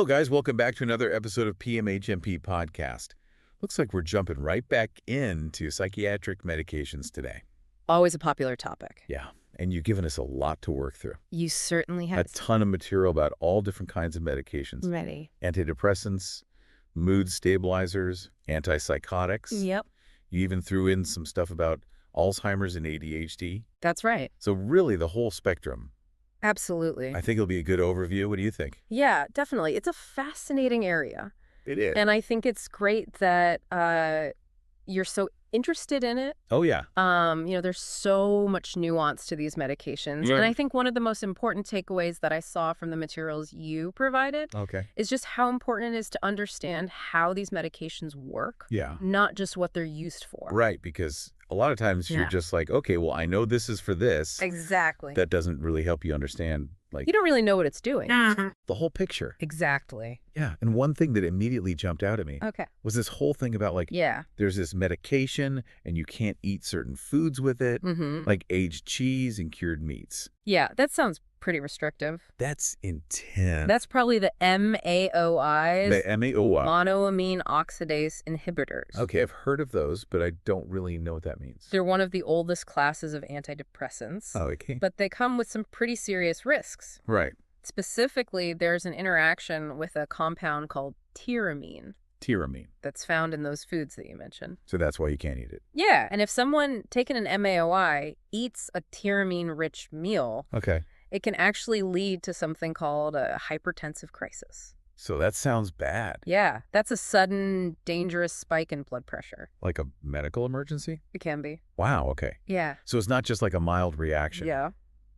Hello, guys. Welcome back to another episode of PMHMP Podcast. Looks like we're jumping right back into psychiatric medications today. Always a popular topic. Yeah, and you've given us a lot to work through. You certainly have. A ton of material about all different kinds of medications. Ready. Antidepressants, mood stabilizers, antipsychotics. Yep. You even threw in some stuff about Alzheimer's and ADHD. That's right. So really the whole spectrum. Absolutely. I think it'll be a good overview. What do you think? Yeah, definitely. It's a fascinating area. It is. And I think it's great that you're so interested in it. Oh, yeah. There's so much nuance to these medications. Yeah. And I think one of the most important takeaways that I saw from the materials you provided is just how important it is to understand how these medications work. Yeah. Not just what they're used for. Right, because a lot of times you're just like, okay, well, I know this is for this. Exactly. That doesn't really help you understand, like, You don't really know what it's doing. the whole picture. Exactly. Yeah, and one thing that immediately jumped out at me was this whole thing about, like, there's this medication and you can't eat certain foods with it, like aged cheese and cured meats. Yeah, that sounds pretty restrictive. That's intense. That's probably the MAOIs. The MAOI. Monoamine oxidase inhibitors. Okay, I've heard of those, but I don't really know what that means. They're one of the oldest classes of antidepressants. Oh, okay. But they come with some pretty serious risks. Right. Specifically, there's an interaction with a compound called tyramine. Tyramine. That's found in those foods that you mentioned. So that's why you can't eat it. Yeah, and if someone taking an MAOI eats a tyramine-rich meal, it can actually lead to something called a hypertensive crisis. So that sounds bad. Yeah, that's a sudden, dangerous spike in blood pressure. Like a medical emergency? It can be. Wow, okay. Yeah. So it's not just like a mild reaction. Yeah.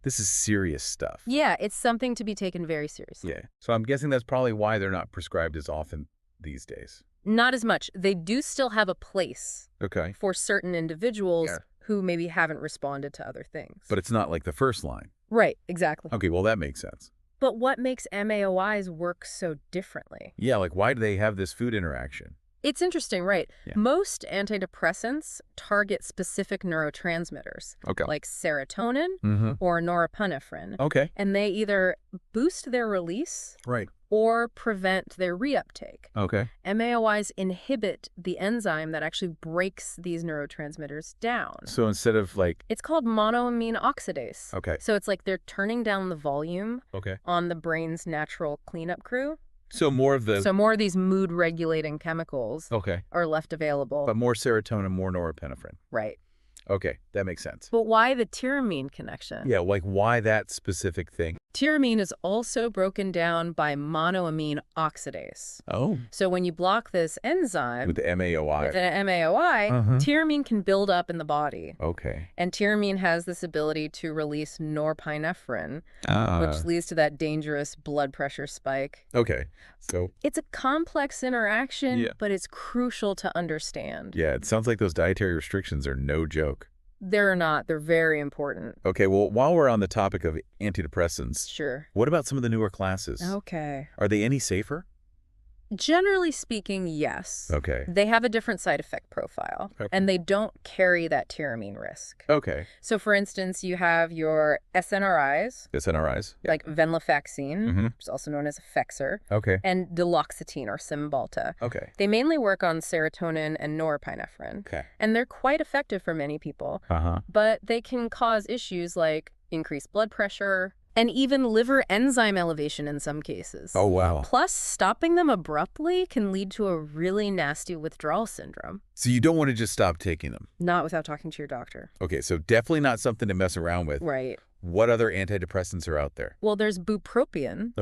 This is serious stuff. Yeah, it's something to be taken very seriously. Yeah. So I'm guessing that's probably why they're not prescribed as often these days. Not as much. They do still have a place for certain individuals who maybe haven't responded to other things. But it's not like the first line. Right, exactly. Okay, well, that makes sense. But what makes MAOIs work so differently? Yeah, like why do they have this food interaction? It's interesting, right? Yeah. Most antidepressants target specific neurotransmitters, like serotonin or norepinephrine. And they either boost their release or prevent their reuptake. MAOIs inhibit the enzyme that actually breaks these neurotransmitters down. So instead of like... It's called monoamine oxidase. So it's like they're turning down the volume on the brain's natural cleanup crew. So more of these mood-regulating chemicals are left available. But more serotonin, more norepinephrine. Right. Okay, that makes sense. But why the tyramine connection? Yeah, like why that specific thing? Tyramine is also broken down by monoamine oxidase. Oh. So when you block this enzyme... With the MAOI. With an MAOI, tyramine can build up in the body. And tyramine has this ability to release norepinephrine, which leads to that dangerous blood pressure spike. So... It's a complex interaction, but it's crucial to understand. Yeah, it sounds like those dietary restrictions are no joke. They're not. They're very important. Okay, well, while we're on the topic of antidepressants, what about some of the newer classes? Are they any safer? Generally speaking, yes. They have a different side effect profile, and they don't carry that tyramine risk. So, for instance, you have your SNRIs. Like venlafaxine, which is also known as Effexor. And duloxetine or Cymbalta. They mainly work on serotonin and norepinephrine. And they're quite effective for many people. But they can cause issues like increased blood pressure, and even liver enzyme elevation in some cases. Oh, wow. Plus, stopping them abruptly can lead to a really nasty withdrawal syndrome. So you don't want to just stop taking them? Not without talking to your doctor. Okay, so definitely not something to mess around with. Right. What other antidepressants are out there? Well, there's bupropion,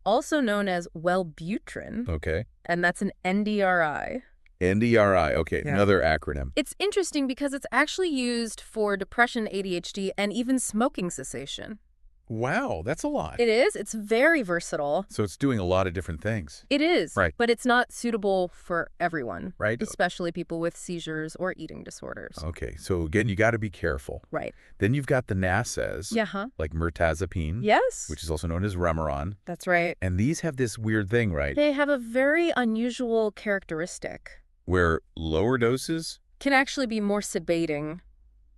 also known as Wellbutrin, and that's an NDRI. NDRI, another acronym. It's interesting because it's actually used for depression, ADHD, and even smoking cessation. Wow, that's a lot. It is. It's very versatile. So it's doing a lot of different things. It is. Right. But it's not suitable for everyone. Right. Especially people with seizures or eating disorders. Okay. So again, you got to be careful. Right. Then you've got the NSAIDs. Like mirtazapine. Yes. Which is also known as Remeron. That's right. And these have this weird thing, right? They have a very unusual characteristic. Where lower doses can actually be more sedating.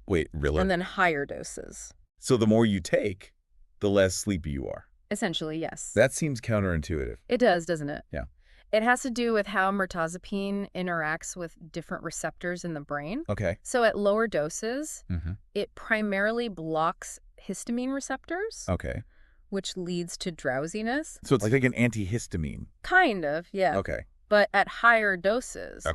Wait, really? And then higher doses. So the more you take, the less sleepy you are. Essentially, yes. That seems counterintuitive. It does, doesn't it? Yeah. It has to do with how mirtazapine interacts with different receptors in the brain. Okay. So at lower doses, it primarily blocks histamine receptors. Okay. Which leads to drowsiness. So it's like an antihistamine. Kind of, yeah. Okay. But at higher doses,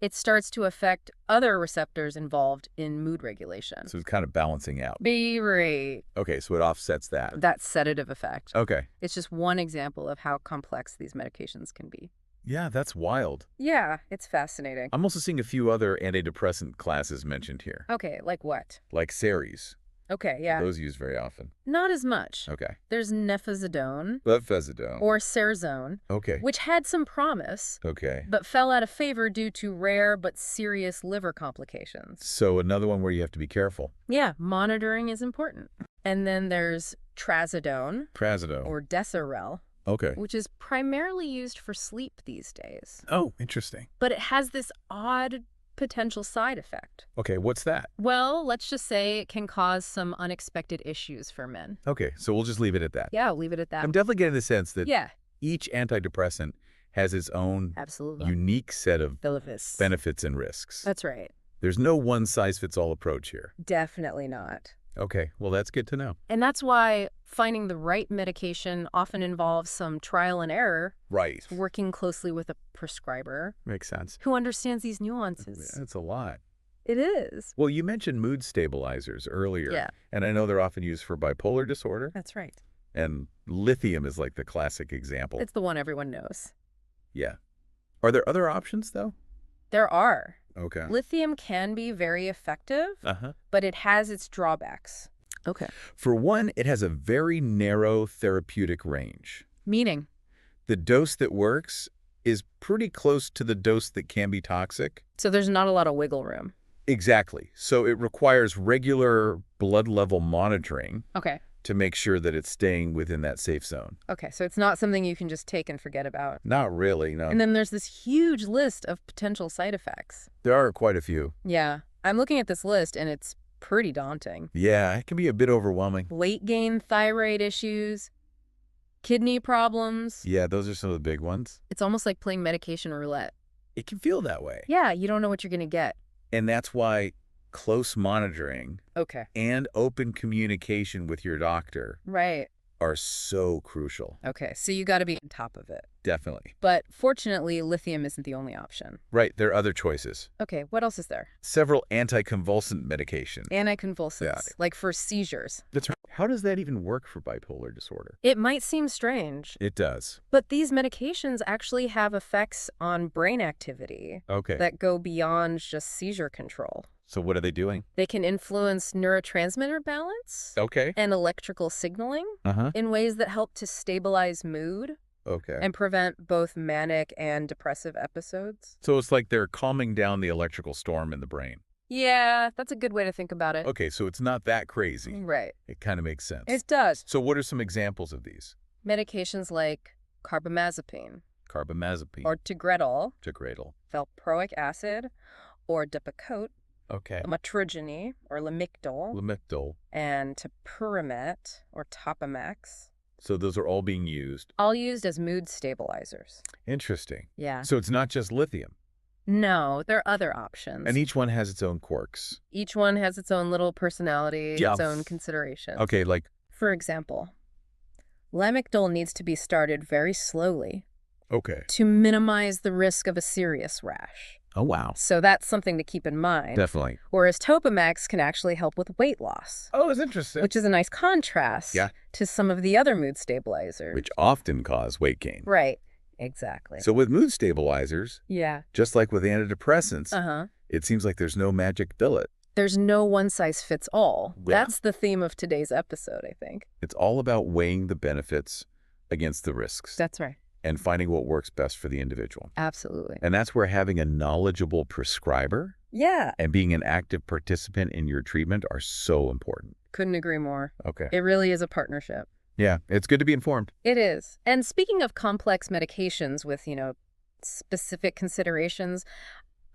it starts to affect other receptors involved in mood regulation. So it's kind of balancing out. Right. Okay, so it offsets that. That sedative effect. Okay. It's just one example of how complex these medications can be. Yeah, that's wild. Yeah, it's fascinating. I'm also seeing a few other antidepressant classes mentioned here. Okay, like what? Like series. Okay, yeah. Those used very often. Not as much. Okay. There's nefazodone. Lefezidone. Or Cerazone. Okay. Which had some promise. Okay. But fell out of favor due to rare but serious liver complications. So another one where you have to be careful. Yeah, monitoring is important. And then there's Trazodone. Trazodone. Or Deserel. Okay. Which is primarily used for sleep these days. Oh, interesting. But it has this odd potential side effect. Okay, what's that? Well, let's just say it can cause some unexpected issues for men. Okay, so we'll just leave it at that. Yeah, I'll leave it at that. I'm definitely getting the sense that each antidepressant has its own unique set of benefits and risks. That's right. There's no one-size-fits-all approach here. Definitely not. Okay, well, that's good to know. And that's why finding the right medication often involves some trial and error. Right. Working closely with a prescriber. Makes sense. Who understands these nuances. That's a lot. It is. Well, you mentioned mood stabilizers earlier. Yeah. And I know they're often used for bipolar disorder. That's right. And lithium is like the classic example. It's the one everyone knows. Yeah. Are there other options, though? There are. Okay. Lithium can be very effective, but it has its drawbacks. Okay. For one, it has a very narrow therapeutic range. Meaning? The dose that works is pretty close to the dose that can be toxic. So there's not a lot of wiggle room. Exactly. So it requires regular blood level monitoring. Okay. To make sure that it's staying within that safe zone. Okay, so it's not something you can just take and forget about. Not really, no. And then there's this huge list of potential side effects. There are quite a few. Yeah, I'm looking at this list and it's pretty daunting. Yeah, it can be a bit overwhelming. Weight gain, thyroid issues, kidney problems. Yeah, those are some of the big ones. It's almost like playing medication roulette. It can feel that way. Yeah, you don't know what you're going to get. And that's why close monitoring and open communication with your doctor are so crucial. Okay, so you got to be on top of it. Definitely. But fortunately, lithium isn't the only option. Right, there are other choices. Okay, what else is there? Several anticonvulsant medications. Anticonvulsants, like for seizures. That's right. How does that even work for bipolar disorder? It might seem strange. It does. But these medications actually have effects on brain activity that go beyond just seizure control. So what are they doing? They can influence neurotransmitter balance and electrical signaling in ways that help to stabilize mood and prevent both manic and depressive episodes. So it's like they're calming down the electrical storm in the brain. Yeah, that's a good way to think about it. Okay, so it's not that crazy. Right. It kind of makes sense. It does. So what are some examples of these? Medications like carbamazepine. Carbamazepine. Or Tegretol. Tegretol. Valproic acid. Or Depakote. Metrogeny, or Lamictal. Lamictal. And Topiramate, or Topamax. So those are all being used? All used as mood stabilizers. Interesting. Yeah. So it's not just lithium? No, there are other options. And each one has its own quirks? Each one has its own little personality, its own considerations. Okay, like? For example, Lamictal needs to be started very slowly. To minimize the risk of a serious rash. Oh, wow. So that's something to keep in mind. Definitely. Whereas Topamax can actually help with weight loss. Oh, that's interesting. Which is a nice contrast to some of the other mood stabilizers. Which often cause weight gain. Right. Exactly. So with mood stabilizers, just like with antidepressants, it seems like there's no magic bullet. There's no one-size-fits-all. That's the theme of today's episode, I think. It's all about weighing the benefits against the risks. That's right. And finding what works best for the individual. Absolutely. And that's where having a knowledgeable prescriber and being an active participant in your treatment are so important. Couldn't agree more. Okay. It really is a partnership. Yeah, it's good to be informed. It is. And speaking of complex medications with, specific considerations,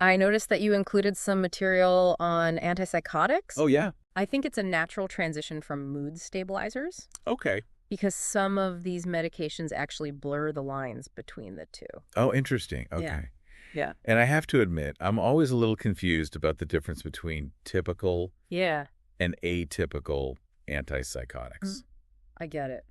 I noticed that you included some material on antipsychotics. Oh, yeah. I think it's a natural transition from mood stabilizers. Okay. Because some of these medications actually blur the lines between the two. Oh, interesting. Okay. Yeah. Yeah. And I have to admit, I'm always a little confused about the difference between typical and atypical antipsychotics. I get it.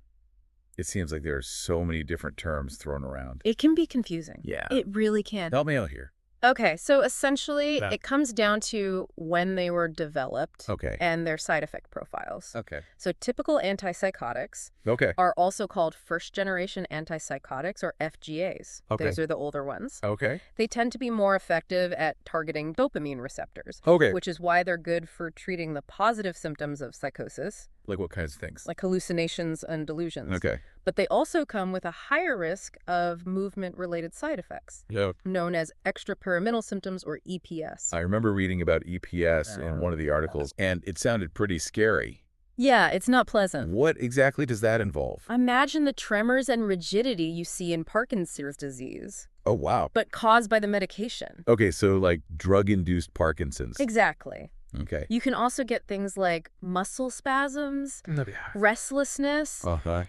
It seems like there are so many different terms thrown around. It can be confusing. Yeah. It really can. Help me out here. Okay, so essentially it comes down to when they were developed and their side effect profiles. Okay. So typical antipsychotics are also called first-generation antipsychotics, or FGAs. Those are the older ones. Okay. They tend to be more effective at targeting dopamine receptors, which is why they're good for treating the positive symptoms of psychosis. Like what kinds of things? Like hallucinations and delusions. Okay. But they also come with a higher risk of movement-related side effects, known as extrapyramidal symptoms, or EPS. I remember reading about EPS in one of the articles, and it sounded pretty scary. Yeah, it's not pleasant. What exactly does that involve? Imagine the tremors and rigidity you see in Parkinson's disease. Oh, wow. But caused by the medication. Okay, so like drug-induced Parkinson's. Exactly. Okay. You can also get things like muscle spasms, restlessness,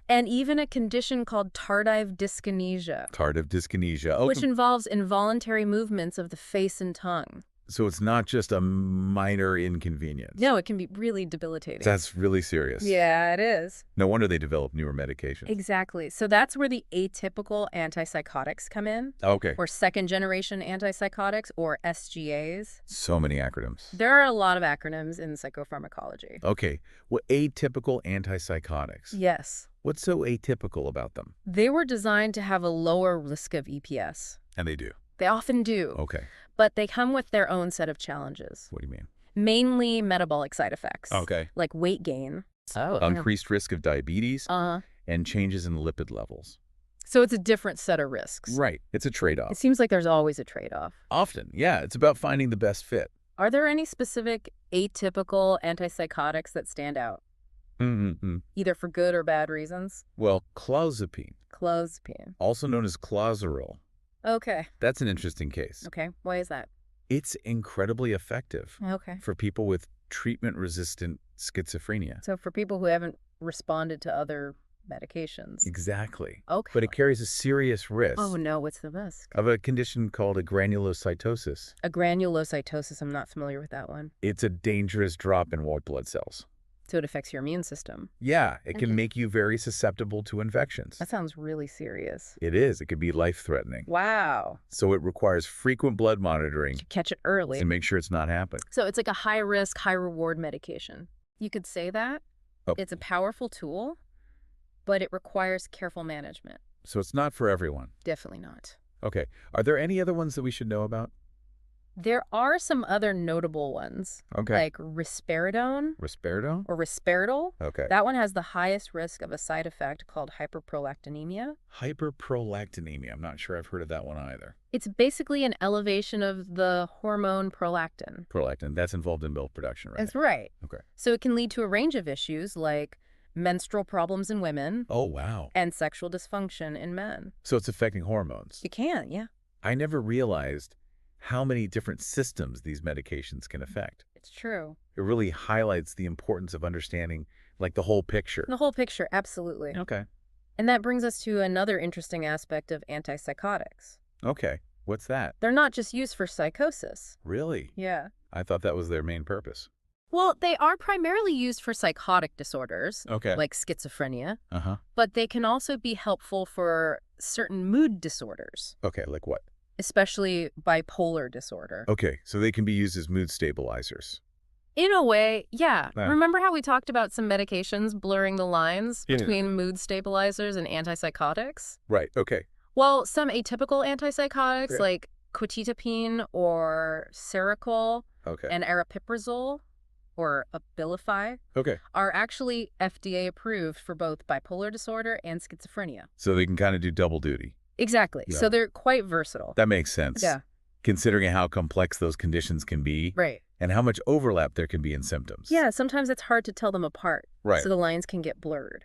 and even a condition called tardive dyskinesia. Tardive dyskinesia. Which involves involuntary movements of the face and tongue. So it's not just a minor inconvenience. No, it can be really debilitating. That's really serious. Yeah, it is. No wonder they develop newer medications. Exactly. So that's where the atypical antipsychotics come in. Okay. Or second-generation antipsychotics, or SGAs. So many acronyms. There are a lot of acronyms in psychopharmacology. Okay. Well, atypical antipsychotics. Yes. What's so atypical about them? They were designed to have a lower risk of EPS. And they do? They often do. Okay. But they come with their own set of challenges. What do you mean? Mainly metabolic side effects. Okay. Like weight gain. Increased risk of diabetes. And changes in lipid levels. So it's a different set of risks. Right. It's a trade-off. It seems like there's always a trade-off. Often, yeah. It's about finding the best fit. Are there any specific atypical antipsychotics that stand out? Either for good or bad reasons? Well, clozapine. Clozapine. Also known as clozaril. Okay. That's an interesting case. Okay. Why is that? It's incredibly effective. Okay. For people with treatment-resistant schizophrenia. So for people who haven't responded to other medications. Exactly. Okay. But it carries a serious risk. Oh, no. What's the risk? Of a condition called agranulocytosis. Agranulocytosis. I'm not familiar with that one. It's a dangerous drop in white blood cells. So it affects your immune system. Yeah, it can make you very susceptible to infections. That sounds really serious. It is. It could be life-threatening. Wow. So it requires frequent blood monitoring. To catch it early. To make sure it's not happening. So it's like a high-risk, high-reward medication. You could say that. It's a powerful tool, but it requires careful management. So it's not for everyone? Definitely not. Okay. Are there any other ones that we should know about? There are some other notable ones. Okay. Like risperidone. Risperidone? Or risperidol. Okay. That one has the highest risk of a side effect called hyperprolactinemia. Hyperprolactinemia. I'm not sure I've heard of that one either. It's basically an elevation of the hormone prolactin. Prolactin. That's involved in milk production, right? That's right. Okay. So it can lead to a range of issues like menstrual problems in women. Oh, wow. And sexual dysfunction in men. So it's affecting hormones? It can, yeah. I never realized how many different systems these medications can affect. It's true. It really highlights the importance of understanding, like, the whole picture. The whole picture, absolutely. Okay. And that brings us to another interesting aspect of antipsychotics. Okay. What's that? They're not just used for psychosis. Really? Yeah. I thought that was their main purpose. Well, they are primarily used for psychotic disorders, like schizophrenia, but they can also be helpful for certain mood disorders. Okay, like what? Especially bipolar disorder. Okay, so they can be used as mood stabilizers. In a way, yeah. Remember how we talked about some medications blurring the lines between mood stabilizers and antipsychotics? Right, okay. Well, some atypical antipsychotics like quetiapine or Seroquel and aripiprazole or Abilify are actually FDA approved for both bipolar disorder and schizophrenia. So they can kind of do double duty. Exactly. Yeah. So they're quite versatile. That makes sense. Yeah. Considering how complex those conditions can be. Right. And how much overlap there can be in symptoms. Yeah, sometimes it's hard to tell them apart. Right. So the lines can get blurred.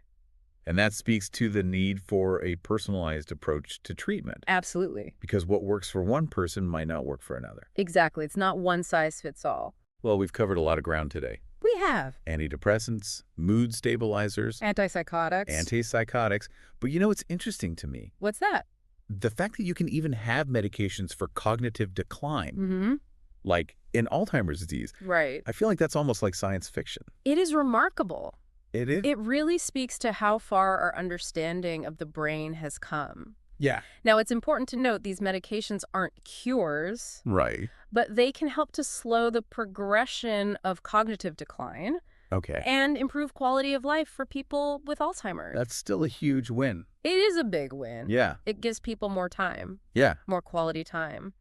And that speaks to the need for a personalized approach to treatment. Absolutely. Because what works for one person might not work for another. Exactly. It's not one size fits all. Well, we've covered a lot of ground today. We have? Antidepressants, mood stabilizers, Antipsychotics. But you know what's interesting to me? What's that? The fact that you can even have medications for cognitive decline, like in Alzheimer's disease. Right. I feel like that's almost like science fiction. It is remarkable. It is? It really speaks to how far our understanding of the brain has come. Yeah. Now, it's important to note these medications aren't cures. Right. But they can help to slow the progression of cognitive decline. Okay. And improve quality of life for people with Alzheimer's. That's still a huge win. It is a big win. Yeah. It gives people more time. Yeah. More quality time.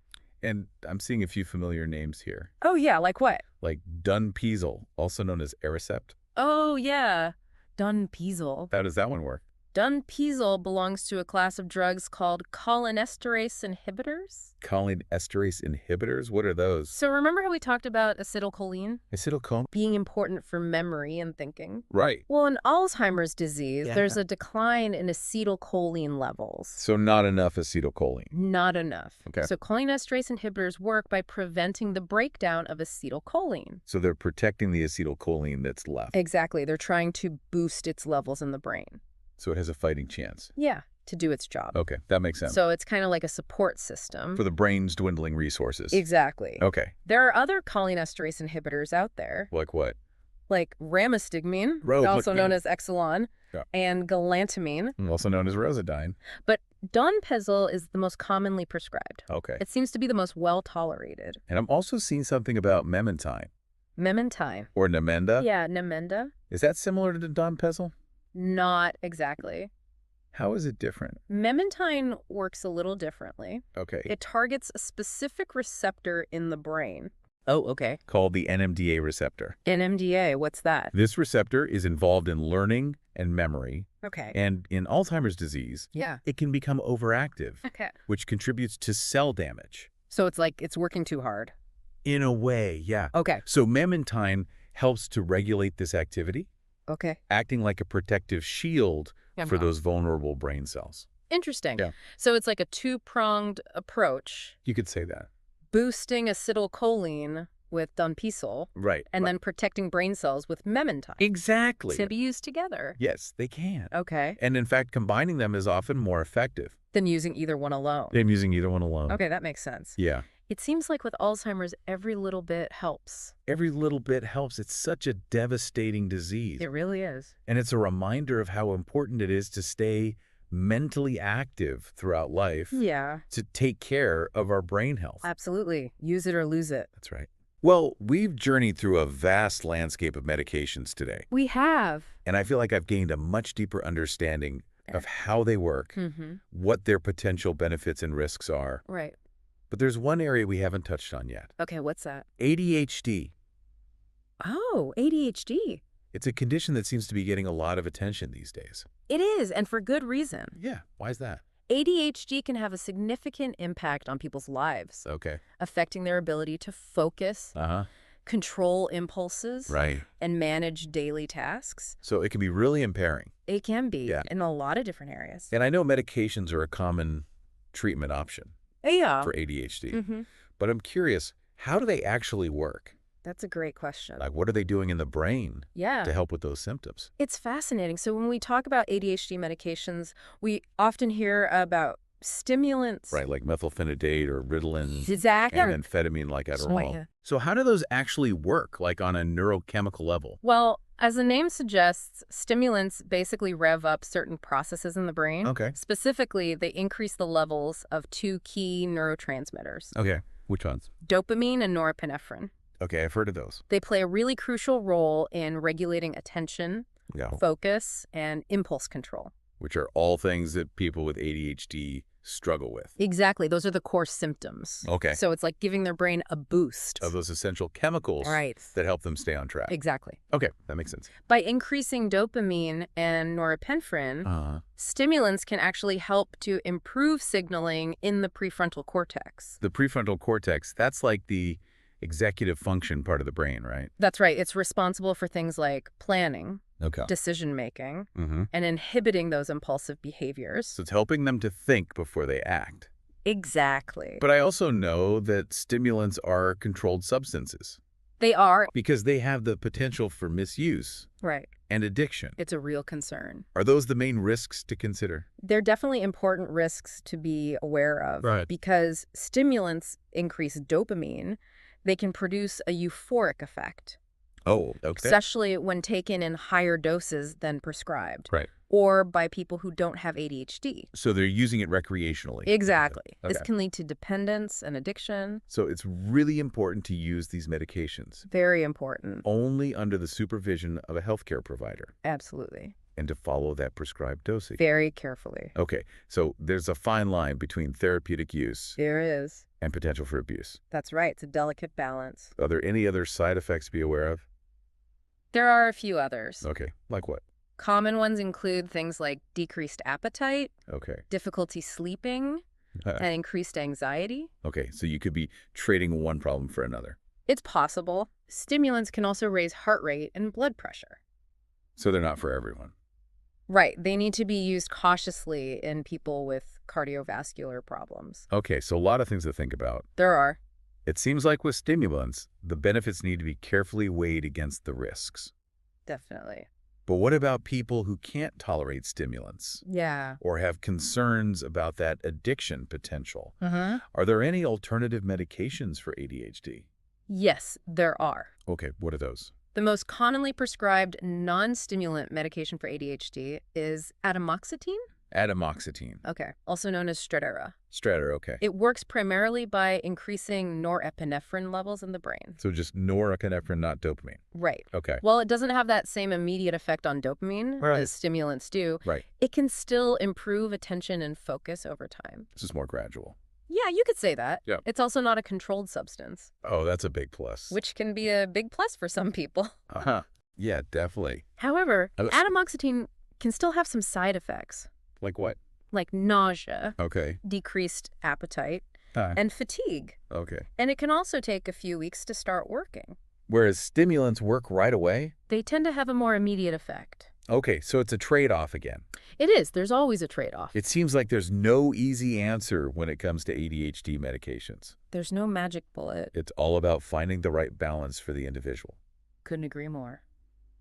And I'm seeing a few familiar names here. Oh, yeah. Like what? Like Dunpezil, also known as Aricept. Oh, yeah. Dunpezil. How does that one work? Dunpezil belongs to a class of drugs called cholinesterase inhibitors. Cholinesterase inhibitors? What are those? So remember how we talked about acetylcholine? Acetylcholine? Being important for memory and thinking. Right. Well, in Alzheimer's disease, there's a decline in acetylcholine levels. So not enough acetylcholine? Not enough. Okay. So cholinesterase inhibitors work by preventing the breakdown of acetylcholine. So they're protecting the acetylcholine that's left. Exactly. They're trying to boost its levels in the brain. So it has a fighting chance. Yeah, to do its job. Okay, that makes sense. So it's kind of like a support system. For the brain's dwindling resources. Exactly. Okay. There are other cholinesterase inhibitors out there. Like what? Like ramostigmine, also known as Exelon, and galantamine. Also known as Rosadine. But Dunpezil is the most commonly prescribed. Okay. It seems to be the most well-tolerated. And I'm also seeing something about memantine. Memantine. Or Namenda? Yeah, Namenda. Is that similar to Dunpezil? Not exactly. How is it different? Memantine works a little differently. Okay. It targets a specific receptor in the brain. Oh, okay. Called the NMDA receptor. NMDA, what's that? This receptor is involved in learning and memory. Okay. And in Alzheimer's disease, it can become overactive, which contributes to cell damage. So it's like it's working too hard. In a way, yeah. Okay. So memantine helps to regulate this activity. Okay. Acting like a protective shield for those vulnerable brain cells. Interesting. Yeah. So it's like a two-pronged approach. You could say that. Boosting acetylcholine with Dunpezil. Right. And then protecting brain cells with memantine. Exactly. To be used together. Yes, they can. Okay. And in fact, combining them is often more effective than using either one alone. Okay, that makes sense. Yeah. It seems like with Alzheimer's, every little bit helps. Every little bit helps. It's such a devastating disease. It really is. And it's a reminder of how important it is to stay mentally active throughout life. Yeah. To take care of our brain health. Absolutely. Use it or lose it. That's right. Well, we've journeyed through a vast landscape of medications today. We have. And I feel like I've gained a much deeper understanding of how they work, what their potential benefits and risks are. Right. But there's one area we haven't touched on yet. Okay, what's that? ADHD. Oh, ADHD. It's a condition that seems to be getting a lot of attention these days. It is, and for good reason. Yeah, why is that? ADHD can have a significant impact on people's lives. Okay. Affecting their ability to focus, control impulses, and manage daily tasks. So it can be really impairing. It can be, in a lot of different areas. And I know medications are a common treatment option for ADHD. But I'm curious, how do they actually work? That's a great question. Like, what are they doing in the brain to help with those symptoms? It's fascinating. So when we talk about ADHD medications, we often hear about stimulants. Right, like methylphenidate or Ritalin. Exactly. And amphetamine like Adderall. So how do those actually work, like on a neurochemical level? Well, as the name suggests, stimulants basically rev up certain processes in the brain. Okay. Specifically, they increase the levels of two key neurotransmitters. Okay. Which ones? Dopamine and norepinephrine. Okay, I've heard of those. They play a really crucial role in regulating attention, focus, and impulse control. Which are all things that people with ADHD struggle with. Exactly. Those are the core symptoms. Okay. So it's like giving their brain a boost. Of those essential chemicals that help them stay on track. Exactly. Okay, that makes sense. By increasing dopamine and norepinephrine, stimulants can actually help to improve signaling in the prefrontal cortex. The prefrontal cortex, that's like the executive function part of the brain, right? That's right. It's responsible for things like planning, decision-making, and inhibiting those impulsive behaviors. So it's helping them to think before they act. Exactly. But I also know that stimulants are controlled substances. They are. Because they have the potential for misuse. Right. And addiction. It's a real concern. Are those the main risks to consider? They're definitely important risks to be aware of. Right. Because stimulants increase dopamine, they can produce a euphoric effect. Oh, okay. Especially when taken in higher doses than prescribed. Right. Or by people who don't have ADHD. So they're using it recreationally. Exactly. Okay. This can lead to dependence and addiction. So it's really important to use these medications. Very important. Only under the supervision of a healthcare provider. Absolutely. And to follow that prescribed dosage. Very carefully. Okay, so there's a fine line between therapeutic use. There is. And potential for abuse. That's right. It's a delicate balance. Are there any other side effects to be aware of? There are a few others. Okay, like what? Common ones include things like decreased appetite, okay, difficulty sleeping, and increased anxiety. Okay, so you could be trading one problem for another. It's possible. Stimulants can also raise heart rate and blood pressure. So they're not for everyone. Right. They need to be used cautiously in people with cardiovascular problems. Okay, so a lot of things to think about. There are. It seems like with stimulants, the benefits need to be carefully weighed against the risks. Definitely. But what about people who can't tolerate stimulants? Yeah. Or have concerns about that addiction potential? Are there any alternative medications for ADHD? Yes, there are. Okay, what are those? The most commonly prescribed non-stimulant medication for ADHD is atomoxetine. Atomoxetine. Okay, also known as Strattera. Strattera, okay. It works primarily by increasing norepinephrine levels in the brain. So just norepinephrine, not dopamine. Right. Okay. While it doesn't have that same immediate effect on dopamine as stimulants do, it can still improve attention and focus over time. This is more gradual. Yeah, you could say that. Yeah. It's also not a controlled substance. Oh, that's a big plus. Which can be a big plus for some people. Yeah, definitely. However, atomoxetine can still have some side effects. Like what? Like nausea, decreased appetite, and fatigue. Okay. And it can also take a few weeks to start working. Whereas stimulants work right away? They tend to have a more immediate effect. Okay, so it's a trade-off again. It is. There's always a trade-off. It seems like there's no easy answer when it comes to ADHD medications. There's no magic bullet. It's all about finding the right balance for the individual. Couldn't agree more.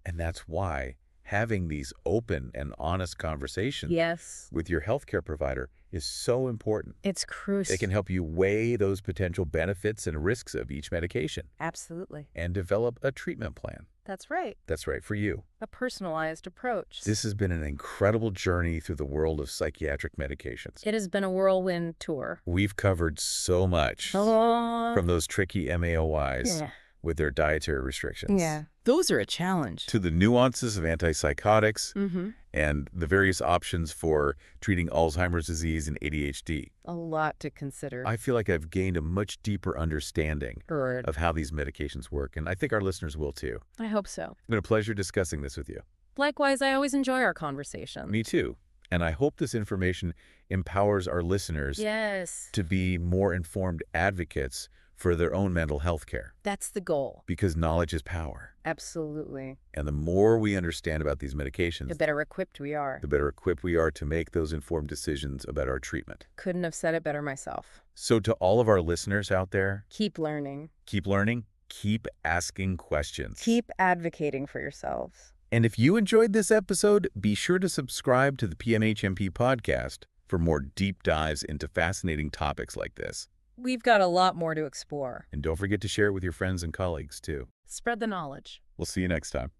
And that's why having these open and honest conversations with your healthcare provider is so important. It's crucial. It can help you weigh those potential benefits and risks of each medication. Absolutely. And develop a treatment plan. That's right. That's right, for you. A personalized approach. This has been an incredible journey through the world of psychiatric medications. It has been a whirlwind tour. We've covered so much from those tricky MAOIs with their dietary restrictions. Those are a challenge. To the nuances of antipsychotics and the various options for treating Alzheimer's disease and ADHD. A lot to consider. I feel like I've gained a much deeper understanding of how these medications work, and I think our listeners will too. I hope so. It's been a pleasure discussing this with you. Likewise, I always enjoy our conversation. Me too. And I hope this information empowers our listeners to be more informed advocates for their own mental health care. That's the goal. Because knowledge is power. Absolutely. And the more we understand about these medications, the better equipped we are. The better equipped we are to make those informed decisions about our treatment. Couldn't have said it better myself. So to all of our listeners out there, keep learning. Keep learning. Keep asking questions. Keep advocating for yourselves. And if you enjoyed this episode, be sure to subscribe to the PMHMP podcast for more deep dives into fascinating topics like this. We've got a lot more to explore. And don't forget to share it with your friends and colleagues, too. Spread the knowledge. We'll see you next time.